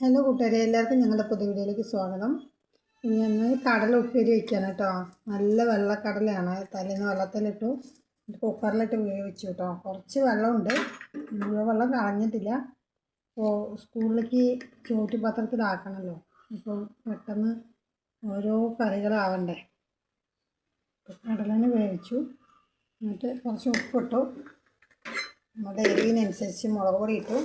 Hello കൂട്ടുകാരെ, എല്ലാവർക്കും ഞങ്ങളുടെ പുതിയ വീഡിയോയിലേക്ക് സ്വാഗതം. ഇനി ഒന്ന് കടല ഉപ്പേരി വയ്ക്കാണ് കേട്ടോ. നല്ല വെള്ളക്കടലയാണ്. തലേന്ന് വെള്ളത്തിലിട്ടു, കുക്കറിലിട്ട് വേവിച്ചു കേട്ടോ. കുറച്ച് വെള്ളമുണ്ട്, മുഴുവൻ വെള്ളം കളഞ്ഞിട്ടില്ല. അപ്പോൾ സ്കൂളിലേക്ക് ചോറ്റുപാത്രത്തിലാക്കണമല്ലോ, അപ്പോൾ പെട്ടെന്ന് ഓരോ കറികളാവണ്ടേ. കടലനെ വേവിച്ചു, എന്നിട്ട് കുറച്ച് ഉപ്പിട്ടു, നമ്മുടെ എരിവിനനുസരിച്ച് മുളക് പൊടി ഇട്ടു.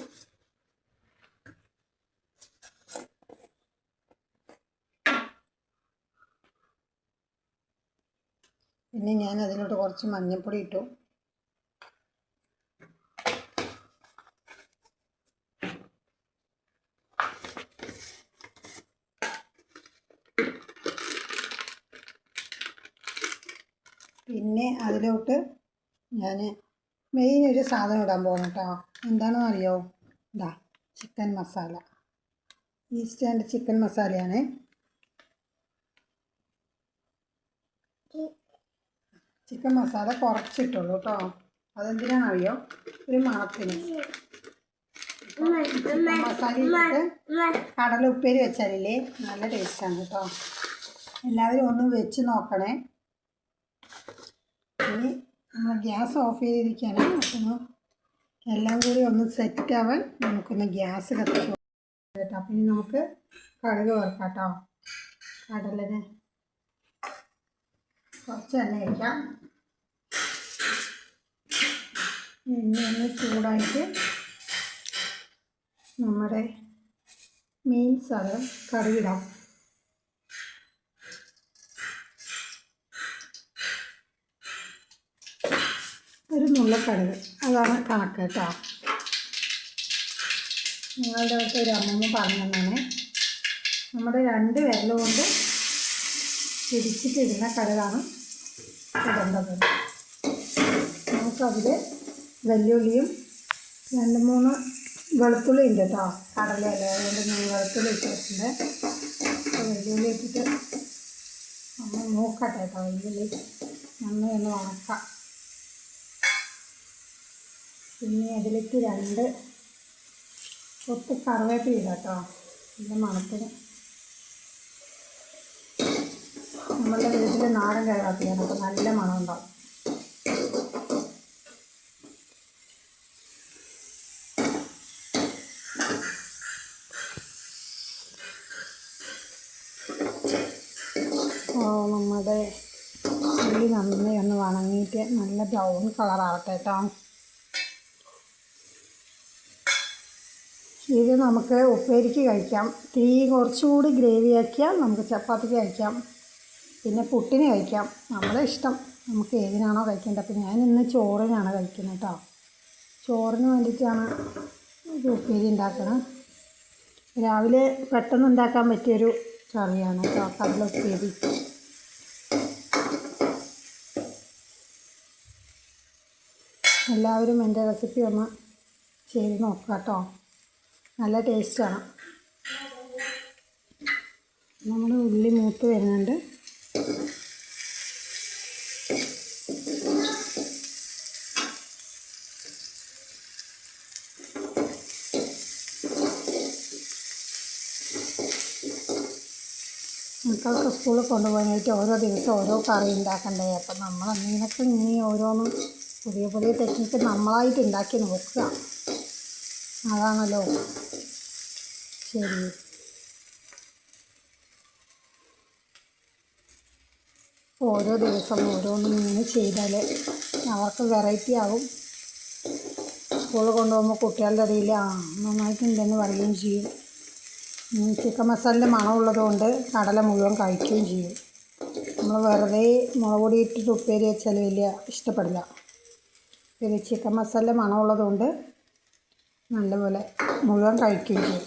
പിന്നെ ഞാൻ അതിലോട്ട് കുറച്ച് മഞ്ഞൾപ്പൊടി ഇട്ടു. പിന്നെ അതിലോട്ട് ഞാൻ മെയിൻ ഒരു സാധനം ഇടാൻ പോകുന്നു കേട്ടോ. എന്താണെന്ന് അറിയോ? ഇതാ ചിക്കൻ മസാല, ഈസ്റ്റേൻ്റെ ചിക്കൻ മസാലയാണ്. ചിക്കൻ മസാല കുറച്ചിട്ടുള്ളൂ കേട്ടോ. അതെന്തിനാണെന്നറിയോ? ഒരു മണത്തിന്. ചിക്കൻ മസാല ഇട്ടിട്ട് കടല ഉപ്പേരി വെച്ചാലില്ലേ നല്ല ടേസ്റ്റാണ് കേട്ടോ. എല്ലാവരും ഒന്ന് വെച്ച് നോക്കണേ. ഇനി നമ്മൾ ഗ്യാസ് ഓഫ് ചെയ്തിരിക്കുകയാണ്. അപ്പം എല്ലാം കൂടി ഒന്ന് സെറ്റാവാൻ നമുക്കൊന്ന് ഗ്യാസ് കത്തിച്ച് കേട്ടോ. അപ്പം ഇനി നമുക്ക് കടുക് വറുക്കാം കേട്ടോ. കടലിന് കുറച്ച് എണ്ണ വയ്ക്കാം. എണ്ണ ഒന്ന് ചൂടായിട്ട് നമ്മുടെ മീൻ സാധനം കറിയിടാം. ഒരു നുള്ളക്കടുക്, അതാണ് കണക്ക് കേട്ടോ. നിങ്ങളുടെ അടുത്ത് ഒരു അമ്മമ്മ പറഞ്ഞു തന്നാണ്. നമ്മുടെ 2 വിരൽ കൊണ്ട് പിടിച്ചിട്ടിടുന്ന കടുകാണ് ഇടേണ്ടത്. നമുക്കതിൽ വെല്ലുള്ളിയും 2-3 വെളുത്തുള്ളി ഉണ്ട് കേട്ടോ. കടലയല്ല, അതുകൊണ്ട് ഞാൻ വെളുത്തുള്ളി ഇട്ടിട്ടുണ്ട്. അപ്പോൾ വെല്ലുള്ളി ഇട്ടിട്ട് നമ്മൾ നോക്കട്ടെ കേട്ടോ. വെല്ലുള്ളി നന്നായി ഒന്ന് വണക്കാം. പിന്നെ അതിലേക്ക് 2 കൊത്ത് കറിവേപ്പില ഇടാം കേട്ടോ. ഇതിൻ്റെ മണത്തിന് നമ്മളുടെ വീട്ടിൽ നാടൻ കറിവേപ്പിലയാണ്, അപ്പോൾ നല്ല മണം ഉണ്ടാവും. നമ്മുടെ ഉള്ളി നന്നായി ഒന്ന് വണങ്ങിയിട്ട് നല്ല ബ്രൗൺ കളറാവട്ടെ കേട്ടോ. ഇത് നമുക്ക് ഉപ്പേരിക്ക് കഴിക്കാം. തീ കുറച്ചുകൂടി ഗ്രേവി ആക്കിയാൽ നമുക്ക് ചപ്പാത്തിക്ക് കഴിക്കാം, പിന്നെ പുട്ടിന് കഴിക്കാം. നമ്മുടെ ഇഷ്ടം, നമുക്ക് ഏതിനാണോ കഴിക്കേണ്ടത്. അപ്പോൾ ഞാൻ ഇന്ന് ചോറിനാണ് കഴിക്കുന്നത് കേട്ടോ. ചോറിന് വേണ്ടിയിട്ടാണ് ഒരു ഉപ്പേരി ഉണ്ടാക്കുന്നത്. രാവിലെ പെട്ടെന്ന് ഉണ്ടാക്കാൻ പറ്റിയൊരു കറിയാണ് കേട്ടോ കടല ഉപ്പേരി. എല്ലാവരും എൻ്റെ റെസിപ്പി ഒന്ന് ചെയ്ത് നോക്കുക കേട്ടോ. നല്ല ടേസ്റ്റാണ്. നമ്മുടെ ഉള്ളി മൂത്ത് വരുന്നുണ്ട്. മക്കൾക്ക് സ്കൂളിൽ കൊണ്ടുപോകാനായിട്ട് ഓരോ ദിവസം ഓരോ കറി ഉണ്ടാക്കണ്ടേ. അപ്പം നമ്മൾ എന്തെങ്കിലുമൊക്കെ ഇനി ഓരോന്നും പുതിയ പുതിയ ടെക്നിക്ക് നമ്മളായിട്ട് ഉണ്ടാക്കി നോക്കുക, അതാണല്ലോ ശരി. ഓരോ ദിവസം ഓരോന്നും ഇങ്ങനെ ചെയ്താൽ അവർക്ക് വെറൈറ്റി ആവും. സ്കൂളിൽ കൊണ്ടുപോകുമ്പോൾ കുട്ടികളുടെ ഇടയിൽ നന്നായിട്ടുണ്ടെന്ന് പറയുകയും ചെയ്യും. ചിക്കൻ മസാലയുടെ മണമുള്ളത് കൊണ്ട് കടല മുഴുവൻ കഴിക്കുകയും ചെയ്യും. നമ്മൾ വെറുതെ മുളക് പൊടി ഇട്ടിട്ട് ഉപ്പേരി വെച്ചാൽ വലിയ ഇഷ്ടപ്പെടില്ല. പിന്നെ ചിക്കൻ മസാലയുടെ മണമുള്ളത് കൊണ്ട് നല്ലപോലെ മുഴുവൻ കഴിക്കുകയും ചെയ്യും.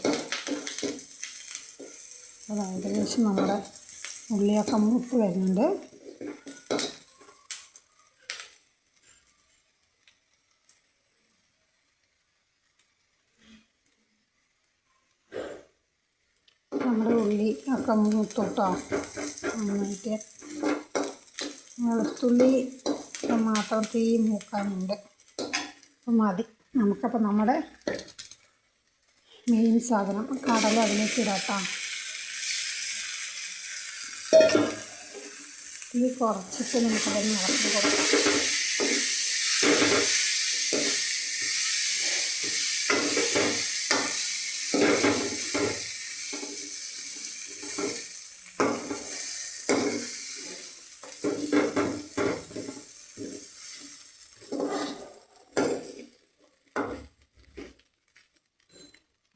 അത് ഏകദേശം നമ്മുടെ ഉള്ളിയൊക്കെ മൂത്ത് വരുന്നുണ്ട്. നമ്മുടെ ഉള്ളി ഒക്കെ മൂത്തോട്ടോ നന്നായിട്ട്. വെളുത്തുള്ളി മാത്രം തീ മൂക്കാനുണ്ട്, അപ്പം മതി നമുക്കപ്പോൾ നമ്മുടെ മെയിൻ സാധനം. കടല അതിലേക്ക് ഇടാം. തീ കുറച്ചിട്ട് നമുക്കതൊന്ന് ഇളക്കി കൊടുക്കാം.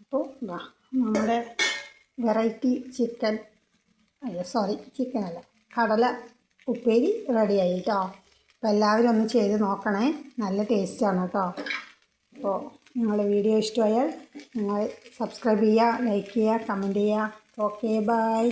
അപ്പോൾ നമ്മുടെ വെറൈറ്റി ചിക്കൻ ചിക്കനല്ല, കടല ഉപ്പേരി റെഡിയായി കേട്ടോ. അപ്പോൾ എല്ലാവരും ഒന്ന് ചെയ്ത് നോക്കണേ, നല്ല ടേസ്റ്റാണ് കേട്ടോ. അപ്പോൾ നിങ്ങളുടെ വീഡിയോ ഇഷ്ടമായാൽ നിങ്ങൾ സബ്സ്ക്രൈബ് ചെയ്യുക, ലൈക്ക് ചെയ്യുക, കമൻറ്റ് ചെയ്യുക. Okay, by.